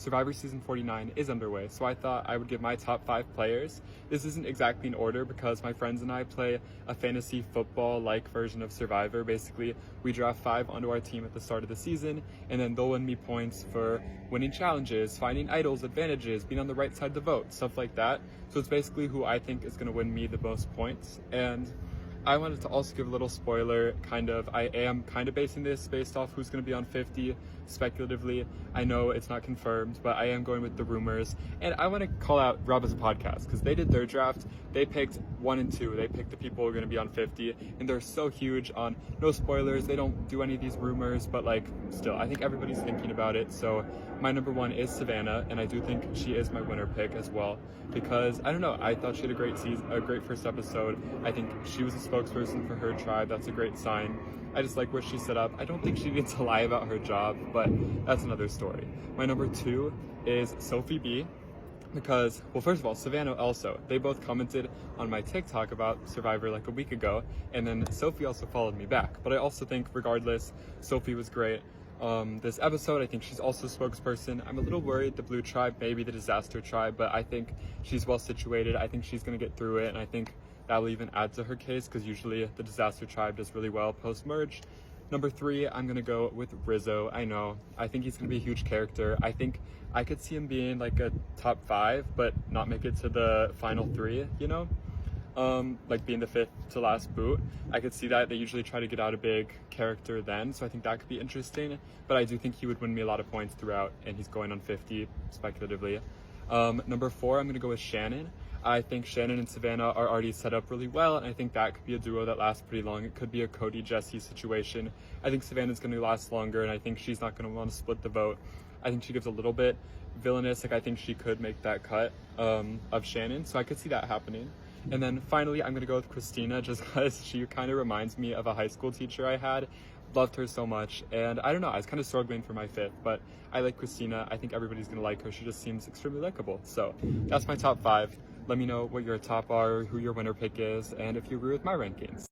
Survivor Season 49 is underway, so I thought I would give my top 5 players. This isn't exactly in order because my friends and I play a fantasy football-like version of Survivor. Basically, we draft 5 onto our team at the start of the season, and then they'll win me points for winning challenges, finding idols, advantages, being on the right side of the vote, stuff like that. So it's basically who I think is going to win me the most points. And I wanted to also give a little spoiler, I am kind of basing this based off who's going to be on 50 speculatively. I know it's not confirmed, but I am going with the rumors. And I want to call out Rob as a podcast because they did their draft. They picked 1 and 2. They picked the people who are going to be on 50, and they're so huge on no spoilers. They don't do any of these rumors, but still, I think everybody's thinking about it. So my number 1 is Savannah, and I do think she is my winner pick as well because I don't know. I thought she had a great season, a great first episode. I think she was a spokesperson for her tribe. That's a great sign. I just like what she set up. I don't think she needs to lie about her job, but that's another story. My number 2 is Sophie B because, well, first of all, Savannah also. They both commented on my TikTok about Survivor a week ago, and then Sophie also followed me back. But I also think, regardless, Sophie was great. This episode, I think she's also a spokesperson. I'm a little worried the Blue Tribe, maybe the Disaster Tribe, but I think she's well situated. I think she's going to get through it, and I think that will even add to her case because usually the Disaster Tribe does really well post-merge. Number 3, I'm going to go with Rizzo. I know. I think he's going to be a huge character. I think I could see him being a top 5, but not make it to the final 3, you know? Being the 5th to last boot. I could see that. They usually try to get out a big character then, so I think that could be interesting. But I do think he would win me a lot of points throughout, and he's going on 50, speculatively. Number 4, I'm going to go with Shannon. I think Shannon and Savannah are already set up really well, and I think that could be a duo that lasts pretty long. It could be a Cody-Jesse situation. I think Savannah's going to last longer, and I think she's not going to want to split the vote. I think she gives a little bit villainous. I think she could make that cut of Shannon, so I could see that happening. And then finally, I'm going to go with Christina just because she kind of reminds me of a high school teacher I had. Loved her so much, and I don't know, I was kind of struggling for my 5th, but I like Christina. I think everybody's going to like her. She just seems extremely likable. So that's my top 5. Let me know what your top are, who your winner pick is, and if you agree with my rankings.